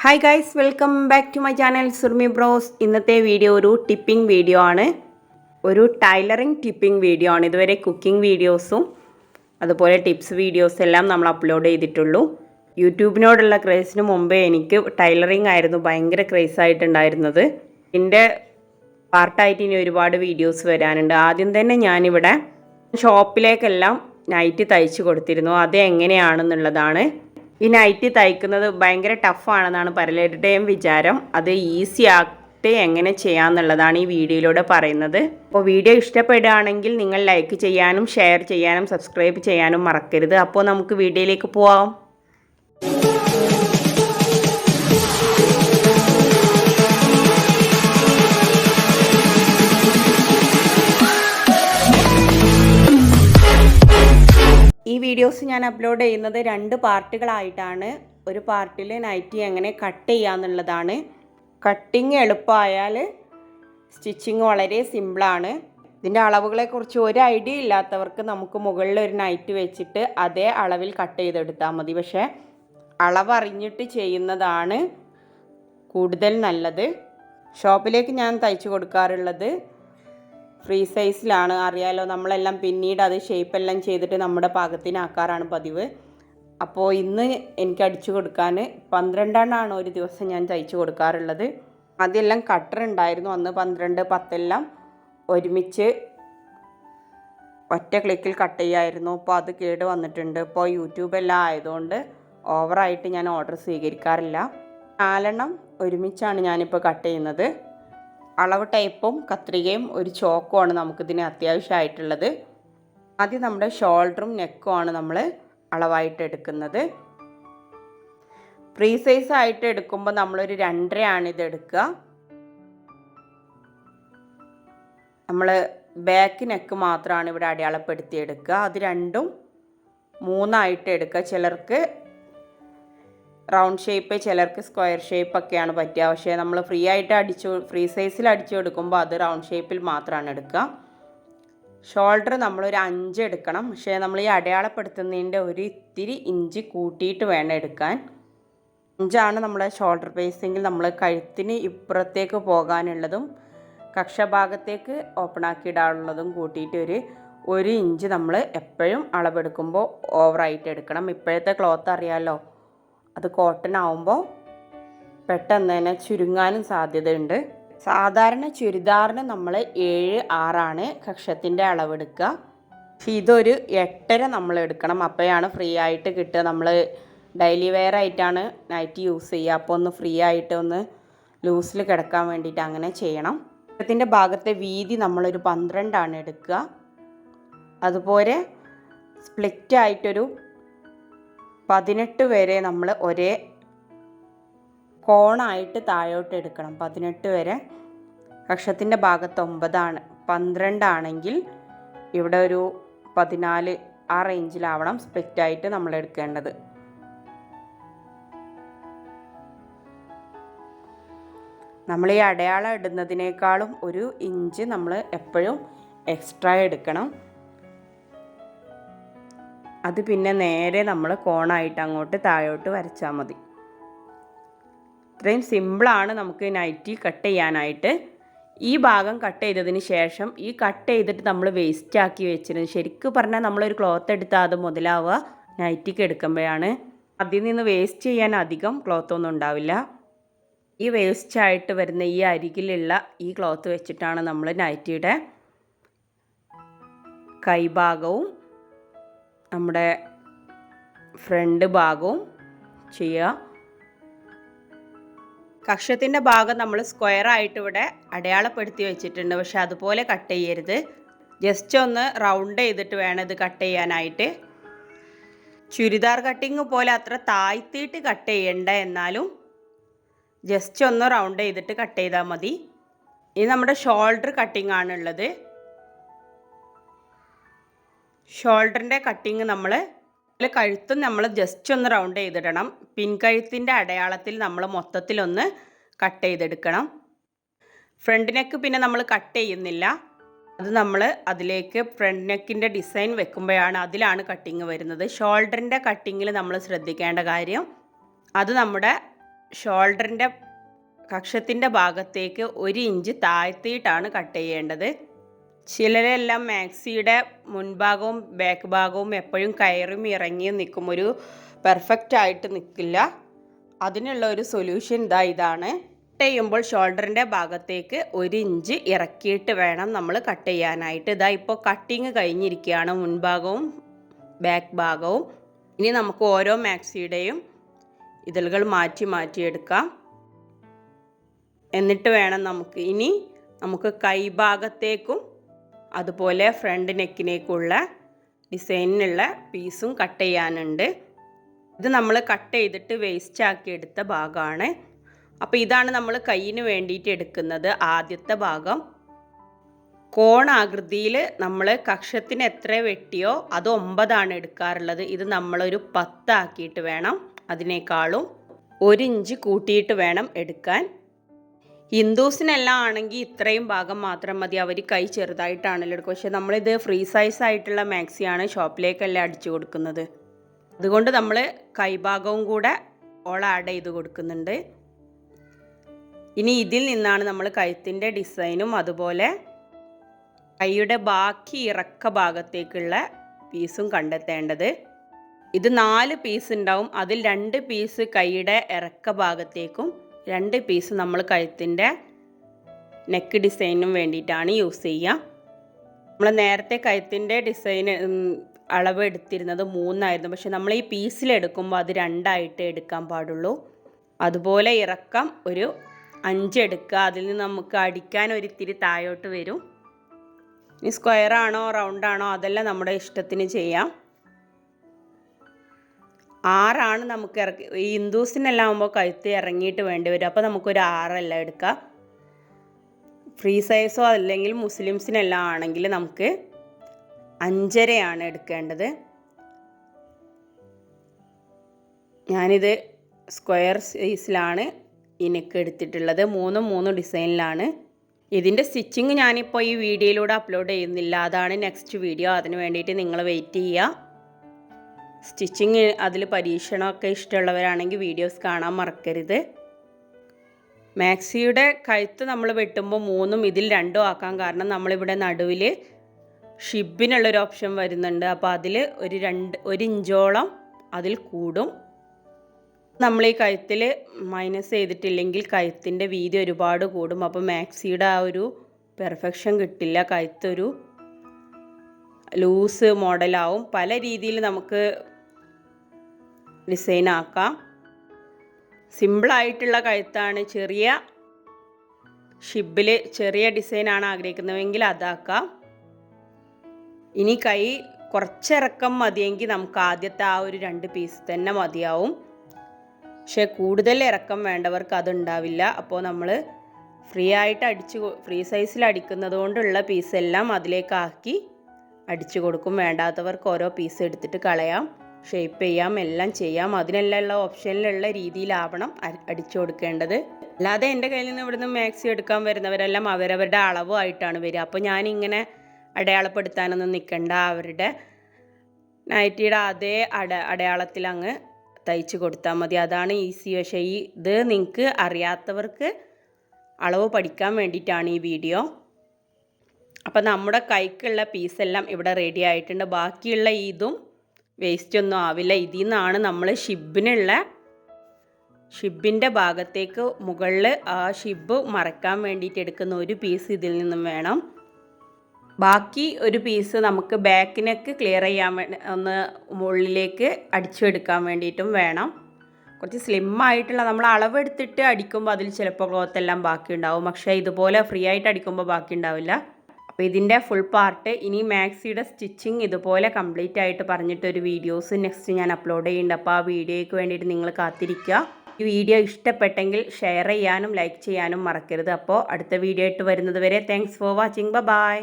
Hi guys, welcome back to my channel സുർമി bros. ഇന്നത്തെ video ഒരു ടിപ്പിംഗ് വീഡിയോ ആണ്. ഒരു ടൈലറിംഗ് ടിപ്പിംഗ് വീഡിയോ ആണ്. ഇതുവരെ കുക്കിംഗ് വീഡിയോസും അതുപോലെ ടിപ്സ് വീഡിയോസ് എല്ലാം നമ്മൾ അപ്ലോഡ് ചെയ്തിട്ടുള്ളൂ. യൂട്യൂബിനോടുള്ള ക്രേസിന് മുമ്പേ എനിക്ക് ടൈലറിംഗ് ആയിരുന്നു ഭയങ്കര ക്രേസ് ആയിട്ടുണ്ടായിരുന്നത്. എൻ്റെ പാർട്ടായിട്ട് ഇനി ഒരുപാട് വീഡിയോസ് വരാനുണ്ട്. ആദ്യം തന്നെ ഞാനിവിടെ ഷോപ്പിലേക്കെല്ലാം നൈറ്റി തയ്ച്ചു കൊടുത്തിരുന്നു. അത് എങ്ങനെയാണെന്നുള്ളതാണ്. ഈ നൈറ്റി തയ്ക്കുന്നത് ഭയങ്കര ടഫാണെന്നാണ് പലരുടെയും വിചാരം. അത് ഈസി ആയിട്ട് എങ്ങനെ ചെയ്യാമെന്നുള്ളതാണ് ഈ വീഡിയോയിലൂടെ പറയുന്നത്. അപ്പോൾ വീഡിയോ ഇഷ്ടപ്പെടുകയാണെങ്കിൽ നിങ്ങൾ ലൈക്ക് ചെയ്യാനും ഷെയർ ചെയ്യാനും സബ്സ്ക്രൈബ് ചെയ്യാനും മറക്കരുത്. അപ്പോൾ നമുക്ക് വീഡിയോയിലേക്ക് പോവാം. ഈ വീഡിയോസ് ഞാൻ അപ്ലോഡ് ചെയ്യുന്നത് 2 പാർട്ടുകളായിട്ടാണ്. ഒരു പാർട്ടിൽ നൈറ്റി എങ്ങനെ കട്ട് ചെയ്യാന്നുള്ളതാണ്. കട്ടിങ് എളുപ്പമായാൽ സ്റ്റിച്ചിങ് വളരെ സിമ്പിളാണ്. ഇതിൻ്റെ അളവുകളെക്കുറിച്ച് ഒരു ഐഡിയ ഇല്ലാത്തവർക്ക് നമുക്ക് മുകളിൽ ഒരു നൈറ്റി വെച്ചിട്ട് അതേ അളവിൽ കട്ട് ചെയ്തെടുത്താൽ മതി. പക്ഷേ അളവറിഞ്ഞിട്ട് ചെയ്യുന്നതാണ് കൂടുതൽ നല്ലത്. ഷോപ്പിലേക്ക് ഞാൻ തയ്ച്ചു കൊടുക്കാറുള്ളത് ഫ്രീ സൈസിലാണ്. അറിയാലോ, നമ്മളെല്ലാം പിന്നീട് അത് ഷേപ്പെല്ലാം ചെയ്തിട്ട് നമ്മുടെ പാകത്തിനാക്കാറാണ് പതിവ്. അപ്പോൾ ഇന്ന് എനിക്ക് അടിച്ചു കൊടുക്കാൻ 12 ഒരു ദിവസം ഞാൻ തയ്ച്ചു കൊടുക്കാറുള്ളത്. ആദ്യമെല്ലാം കട്ടർ ഉണ്ടായിരുന്നു. അന്ന് 12, 10 എല്ലാം ഒരുമിച്ച് ഒറ്റ ക്ലിക്കിൽ കട്ട് ചെയ്യായിരുന്നു. അപ്പോൾ അത് കേട് വന്നിട്ടുണ്ട്. ഇപ്പോൾ യൂട്യൂബെല്ലാം ആയതുകൊണ്ട് ഓവറായിട്ട് ഞാൻ ഓർഡർ സ്വീകരിക്കാറില്ല. 4 ഒരുമിച്ചാണ് ഞാനിപ്പോൾ കട്ട് ചെയ്യുന്നത്. അളവ് ടേപ്പും കത്രികയും ഒരു ചോക്കുമാണ് നമുക്കിതിന് അത്യാവശ്യമായിട്ടുള്ളത്. ആദ്യം നമ്മുടെ ഷോൾഡറും നെക്കുമാണ് നമ്മൾ അളവായിട്ട് എടുക്കുന്നത്. ഫ്രീ സൈസ് ആയിട്ട് എടുക്കുമ്പോൾ നമ്മളൊരു 2.5 ഇത് എടുക്കുക. നമ്മൾ ബാക്ക് നെക്ക് മാത്രമാണ് ഇവിടെ അടയാളപ്പെടുത്തി എടുക്കുക. അത് 2ഉം 3 എടുക്കുക. ചിലർക്ക് റൗണ്ട് ഷേപ്പ്, ചിലർക്ക് സ്ക്വയർ ഷേപ്പൊക്കെയാണ് പറ്റുക. പക്ഷേ നമ്മൾ ഫ്രീ സൈസിൽ അടിച്ചു കൊടുക്കുമ്പോൾ അത് റൗണ്ട് ഷേപ്പിൽ മാത്രമാണ് എടുക്കുക. ഷോൾഡർ നമ്മളൊരു 5 എടുക്കണം. പക്ഷേ നമ്മൾ ഈ അടയാളപ്പെടുത്തുന്നതിൻ്റെ ഒരു ഇത്തിരി ഇഞ്ച് കൂട്ടിയിട്ട് വേണം എടുക്കാൻ. 5 നമ്മുടെ ഷോൾഡർ ബേസിങ്ങിൽ നമ്മൾ കഴുത്തിന് ഇപ്പുറത്തേക്ക് പോകാനുള്ളതും കക്ഷഭാഗത്തേക്ക് ഓപ്പണാക്കി ഇടാനുള്ളതും കൂട്ടിയിട്ട് ഒരു ഇഞ്ച് നമ്മൾ എപ്പോഴും അളവെടുക്കുമ്പോൾ ഓവറായിട്ട് എടുക്കണം. ഇപ്പോഴത്തെ ക്ലോത്ത് അറിയാമല്ലോ, അത് കോട്ടൺ ആവുമ്പോൾ പെട്ടെന്ന് തന്നെ ചുരുങ്ങാനും സാധ്യതയുണ്ട്. സാധാരണ ചുരിദാറിന് നമ്മൾ 7-6 കക്ഷത്തിൻ്റെ അളവെടുക്കുക. പക്ഷേ ഇതൊരു 8.5 നമ്മൾ എടുക്കണം. അപ്പോഴാണ് ഫ്രീ ആയിട്ട് കിട്ടുക. നമ്മൾ ഡെയിലി വെയർ ആയിട്ടാണ് നൈറ്റി യൂസ് ചെയ്യുക. അപ്പോൾ ഒന്ന് ഫ്രീ ആയിട്ട് ഒന്ന് ലൂസിൽ കിടക്കാൻ വേണ്ടിയിട്ട് അങ്ങനെ ചെയ്യണം. കക്ഷത്തിൻ്റെ ഭാഗത്തെ വീതി നമ്മളൊരു 12 എടുക്കുക. അതുപോലെ സ്പ്ലിറ്റ് ആയിട്ടൊരു 18 വരെ നമ്മൾ ഒരേ കോണായിട്ട് താഴോട്ട് എടുക്കണം. 18 വരെ. കക്ഷത്തിൻ്റെ ഭാഗത്ത് 9 12 ആണെങ്കിൽ ഇവിടെ ഒരു 14 ആ റേഞ്ചിലാവണം സ്പ്ലിറ്റായിട്ട് നമ്മൾ എടുക്കേണ്ടത്. നമ്മൾ ഈ അടയാളം ഇടുന്നതിനേക്കാളും ഒരു ഇഞ്ച് നമ്മൾ എപ്പോഴും എക്സ്ട്രാ എടുക്കണം. അത് പിന്നെ നേരെ നമ്മൾ കോണായിട്ട് അങ്ങോട്ട് താഴോട്ട് വരച്ചാൽ മതി. ഇത്രയും സിമ്പിളാണ് നമുക്ക് നൈറ്റി കട്ട് ചെയ്യാനായിട്ട്. ഈ ഭാഗം കട്ട് ചെയ്തതിന് ശേഷം ഈ കട്ട് ചെയ്തിട്ട് നമ്മൾ വേസ്റ്റ് ആക്കി വെച്ചിരുന്നു. ശരിക്കും പറഞ്ഞാൽ നമ്മളൊരു ക്ലോത്ത് എടുത്താൽ അത് മുതലാവുക നൈറ്റിക്ക് എടുക്കുമ്പോഴാണ്. അതിൽ നിന്ന് വേസ്റ്റ് ചെയ്യാൻ അധികം ക്ലോത്തൊന്നും ഉണ്ടാവില്ല. ഈ വേസ്റ്റായിട്ട് വരുന്ന ഈ അരികിലുള്ള ഈ ക്ലോത്ത് വെച്ചിട്ടാണ് നമ്മൾ നൈറ്റിയുടെ കൈഭാഗവും നമ്മുടെ ഫ്രണ്ട് ഭാഗവും ചെയ്യുക. കക്ഷത്തിൻ്റെ ഭാഗം നമ്മൾ സ്ക്വയർ ആയിട്ട് ഇവിടെ അടയാളപ്പെടുത്തി വെച്ചിട്ടുണ്ട്. പക്ഷെ അതുപോലെ കട്ട് ചെയ്യരുത്. ജസ്റ്റ് ഒന്ന് റൗണ്ട് ചെയ്തിട്ട് വേണം ഇത് കട്ട് ചെയ്യാനായിട്ട്. ചുരിദാർ കട്ടിങ് പോലെ അത്ര താഴ്ത്തിയിട്ട് കട്ട് ചെയ്യണ്ട, എന്നാലും ജസ്റ്റ് ഒന്ന് റൗണ്ട് ചെയ്തിട്ട് കട്ട് ചെയ്താൽ മതി. ഇത് നമ്മുടെ ഷോൾഡർ കട്ടിങ് ആണുള്ളത്. ഷോൾഡറിൻ്റെ കട്ടിങ് നമ്മൾ കഴുത്തും നമ്മൾ ജസ്റ്റ് ഒന്ന് റൗണ്ട് ചെയ്തിടണം. പിൻകഴുത്തിൻ്റെ അടയാളത്തിൽ നമ്മൾ മൊത്തത്തിലൊന്ന് കട്ട് ചെയ്തെടുക്കണം. ഫ്രണ്ട് നെക്ക് പിന്നെ നമ്മൾ കട്ട് ചെയ്യുന്നില്ല. അത് നമ്മൾ അതിലേക്ക് ഫ്രണ്ട് നെക്കിൻ്റെ ഡിസൈൻ വെക്കുമ്പോഴാണ് അതിലാണ് കട്ടിങ് വരുന്നത്. ഷോൾഡറിൻ്റെ കട്ടിങ്ങിൽ നമ്മൾ ശ്രദ്ധിക്കേണ്ട കാര്യം, അത് നമ്മുടെ ഷോൾഡറിൻ്റെ കക്ഷത്തിൻ്റെ ഭാഗത്തേക്ക് 1 ഇഞ്ച് താഴ്ത്തിയിട്ടാണ് കട്ട് ചെയ്യേണ്ടത്. ചിലരെല്ലാം മാക്സിയുടെ മുൻഭാഗവും ബാക്ക് ഭാഗവും എപ്പോഴും കയറും ഇറങ്ങിയും നിൽക്കും, ഒരു പെർഫെക്റ്റ് ആയിട്ട് നിൽക്കില്ല. അതിനുള്ള ഒരു സൊല്യൂഷൻ ഇതാണ്. കട്ട് ചെയ്യുമ്പോൾ ഷോൾഡറിൻ്റെ ഭാഗത്തേക്ക് 1 ഇഞ്ച് ഇറക്കിയിട്ട് വേണം നമ്മൾ കട്ട് ചെയ്യാനായിട്ട്. ഇപ്പോൾ കട്ടിങ് കഴിഞ്ഞിരിക്കുകയാണ്, മുൻഭാഗവും ബാക്ക് ഭാഗവും. ഇനി നമുക്ക് ഓരോ മാക്സിയുടെയും ഇതളുകൾ മാറ്റിയെടുക്കാം. എന്നിട്ട് വേണം നമുക്ക് കൈഭാഗത്തേക്കും അതുപോലെ ഫ്രണ്ട് നെക്കിനേക്കുള്ള ഡിസൈനിനുള്ള പീസും കട്ട് ചെയ്യാനുണ്ട്. ഇത് നമ്മൾ കട്ട് ചെയ്തിട്ട് വേസ്റ്റ് ആക്കി എടുത്ത ഭാഗമാണ്. അപ്പോൾ ഇതാണ് നമ്മൾ കൈയിന് വേണ്ടിയിട്ട് എടുക്കുന്നത്. ആദ്യത്തെ ഭാഗം കോണാകൃതിയിൽ നമ്മൾ കക്ഷത്തിന് എത്ര വെട്ടിയോ അത് 9 എടുക്കാറുള്ളത്. ഇത് നമ്മളൊരു 10 ആക്കിയിട്ട് വേണം, അതിനേക്കാളും 1 ഇഞ്ച് കൂട്ടിയിട്ട് വേണം എടുക്കാൻ. ഹിന്ദുസിനെല്ലാം ആണെങ്കിൽ ഇത്രയും ഭാഗം മാത്രം മതി, അവർ കൈ ചെറുതായിട്ടാണല്ലോ എടുക്കുക. പക്ഷേ നമ്മളിത് ഫ്രീ സൈസ് ആയിട്ടുള്ള മാക്സിയാണ് ഷോപ്പിലേക്കല്ലേ അടിച്ചു കൊടുക്കുന്നത്. അതുകൊണ്ട് നമ്മൾ കൈഭാഗവും കൂടെ ആഡ് ചെയ്ത് കൊടുക്കുന്നുണ്ട്. ഇനി ഇതിൽ നിന്നാണ് നമ്മൾ കഴുത്തിൻ്റെ ഡിസൈനും അതുപോലെ കൈയുടെ ബാക്കി ഇറക്ക ഭാഗത്തേക്കുള്ള പീസും കണ്ടെത്തേണ്ടത്. ഇത് 4 പീസ് ഉണ്ടാവും. അതിൽ 2 പീസ് കൈയുടെ ഇറക്ക ഭാഗത്തേക്കും 2 പീസ് നമ്മൾ കഴുത്തിൻ്റെ നെക്ക് ഡിസൈനും വേണ്ടിയിട്ടാണ് യൂസ് ചെയ്യുക. നമ്മൾ നേരത്തെ കഴുത്തിൻ്റെ ഡിസൈൻ അളവ് എടുത്തിരുന്നത് 3 ആയിരുന്നു. പക്ഷെ നമ്മൾ ഈ പീസിലെടുക്കുമ്പോൾ അത് 2 ആയിട്ട് എടുക്കാൻ പാടുള്ളൂ. അതുപോലെ ഇറക്കം ഒരു 5 എടുക്കുക. അതിൽ നിന്ന് നമുക്ക് അടിക്കാൻ ഒരിത്തിരി താഴോട്ട് വരും. ഇനി സ്ക്വയർ ആണോ റൗണ്ട് ആണോ അതെല്ലാം നമ്മുടെ ഇഷ്ടത്തിന് ചെയ്യാം. 6 ആണ് നമുക്ക് ഈ ഹിന്ദുസിനെല്ലാം ആകുമ്പോൾ കഴുത്ത് ഇറങ്ങിയിട്ട് വേണ്ടി വരും. അപ്പോൾ നമുക്കൊരു 6 എല്ലാം എടുക്കാം. ഫ്രീ സൈസോ അല്ലെങ്കിൽ മുസ്ലിംസിനെല്ലാം ആണെങ്കിൽ നമുക്ക് 5.5 എടുക്കേണ്ടത്. ഞാനിത് സ്ക്വയർ സൈസിലാണ് ഈ നെക്ക് എടുത്തിട്ടുള്ളത്. 3 ഡിസൈനിലാണ്. ഇതിൻ്റെ സ്റ്റിച്ചിങ് ഞാനിപ്പോൾ ഈ വീഡിയോയിലൂടെ അപ്ലോഡ് ചെയ്യുന്നില്ല, അതാണ് നെക്സ്റ്റ് വീഡിയോ. അതിന് വേണ്ടിയിട്ട് നിങ്ങൾ വെയിറ്റ് ചെയ്യുക. സ്റ്റിച്ചിങ് അതിൽ പരീക്ഷണമൊക്കെ ഇഷ്ടമുള്ളവരാണെങ്കിൽ വീഡിയോസ് കാണാൻ മറക്കരുത്. മാക്സിയുടെ കഴുത്ത് നമ്മൾ വെട്ടുമ്പോൾ 3 ഇതിൽ 2 ആക്കാൻ കാരണം നമ്മളിവിടെ നടുവിൽ ഷിബിനുള്ളൊരു ഓപ്ഷൻ വരുന്നുണ്ട്. അപ്പോൾ അതിൽ ഒരു 1 ഇഞ്ചോളം അതിൽ കൂടും. നമ്മൾ ഈ കഴുത്തിൽ മൈനസ് ചെയ്തിട്ടില്ലെങ്കിൽ കഴുത്തിൻ്റെ വീതി ഒരുപാട് കൂടും. അപ്പോൾ മാക്സിയുടെ ആ ഒരു പെർഫെക്ഷൻ കിട്ടില്ല, കഴുത്തൊരു ലൂസ് മോഡലാവും. പല രീതിയിൽ നമുക്ക് ഡിസൈൻ ആക്കാം. സിമ്പിളായിട്ടുള്ള കഴുത്താണ്, ചെറിയ ഷിബിൽ ചെറിയ ഡിസൈനാണ് ആഗ്രഹിക്കുന്നതെങ്കിൽ അതാക്കാം. ഇനി കൈ കുറച്ചിറക്കം മതിയെങ്കിൽ നമുക്ക് ആദ്യത്തെ ആ ഒരു 2 പീസ് തന്നെ മതിയാവും. പക്ഷേ കൂടുതൽ ഇറക്കം വേണ്ടവർക്ക് അതുണ്ടാവില്ല. അപ്പോൾ നമ്മൾ ഫ്രീ സൈസിൽ അടിക്കുന്നത് കൊണ്ടുള്ള പീസെല്ലാം അതിലേക്കാക്കി അടിച്ചു കൊടുക്കും. വേണ്ടാത്തവർക്ക് ഓരോ പീസ് എടുത്തിട്ട് കളയാം, ഷേപ്പ് ചെയ്യാം, എല്ലാം ചെയ്യാം. അതിനെല്ലാം ഓപ്ഷനിലുള്ള രീതിയിലാവണം അടിച്ചു കൊടുക്കേണ്ടത്. അല്ലാതെ എൻ്റെ കയ്യിൽ നിന്ന് ഇവിടുന്ന് മാക്സി എടുക്കാൻ വരുന്നവരെല്ലാം അവരവരുടെ അളവായിട്ടാണ് വരിക. അപ്പോൾ ഞാനിങ്ങനെ അടയാളപ്പെടുത്താനൊന്നും നിൽക്കണ്ട, അവരുടെ നൈറ്റിയുടെ അതേ അടയാളത്തിൽ അങ്ങ് തയ്ച്ച് കൊടുത്താൽ മതി. അതാണ് ഈസി. പക്ഷേ ഇത് നിങ്ങൾക്ക് അറിയാത്തവർക്ക് അളവ് പഠിക്കാൻ വേണ്ടിയിട്ടാണ് ഈ വീഡിയോ. അപ്പോൾ നമ്മുടെ കൈക്കുള്ള പീസെല്ലാം ഇവിടെ റെഡി ആയിട്ടുണ്ട്. ബാക്കിയുള്ള ഇതും വേസ്റ്റ് ഒന്നും ആവില്ല. ഇതിൽ നിന്നാണ് നമ്മൾ ഷിബിൻ്റെ ഭാഗത്തേക്ക് മുകളിൽ ആ ഷിബ് മറക്കാൻ വേണ്ടിയിട്ട് എടുക്കുന്ന ഒരു പീസ് ഇതിൽ നിന്നും വേണം. ബാക്കി ഒരു പീസ് നമുക്ക് ബാക്ക് നെക്ക് ക്ലിയർ ചെയ്യാൻ വേണ്ടി ഒന്ന് മുകളിലേക്ക് അടിച്ചെടുക്കാൻ വേണ്ടിയിട്ടും വേണം. കുറച്ച് സ്ലിം ആയിട്ടുള്ള നമ്മൾ അളവെടുത്തിട്ട് അടിക്കുമ്പോൾ അതിൽ ചിലപ്പോൾ ക്ലോത്ത് എല്ലാം ബാക്കി ഉണ്ടാവും. പക്ഷേ ഇതുപോലെ ഫ്രീ ആയിട്ട് അടിക്കുമ്പോൾ ബാക്കി ഉണ്ടാവില്ല. അപ്പോൾ ഇതിൻ്റെ ഫുൾ പാർട്ട് ഇനി മാക്സിയുടെ സ്റ്റിച്ചിങ് ഇതുപോലെ കംപ്ലീറ്റ് ആയിട്ട് പറഞ്ഞിട്ടൊരു വീഡിയോസ് നെക്സ്റ്റ് ഞാൻ അപ്ലോഡ് ചെയ്യുന്നുണ്ട്. അപ്പോൾ ആ വീഡിയോയ്ക്ക് വേണ്ടിയിട്ട് നിങ്ങൾ കാത്തിരിക്കുക. ഈ വീഡിയോ ഇഷ്ടപ്പെട്ടെങ്കിൽ ഷെയർ ചെയ്യാനും ലൈക്ക് ചെയ്യാനും മറക്കരുത്. അപ്പോൾ അടുത്ത വീഡിയോ ആയിട്ട് വരുന്നത് വരെ താങ്ക്സ് ഫോർ വാച്ചിങ്. ബൈ.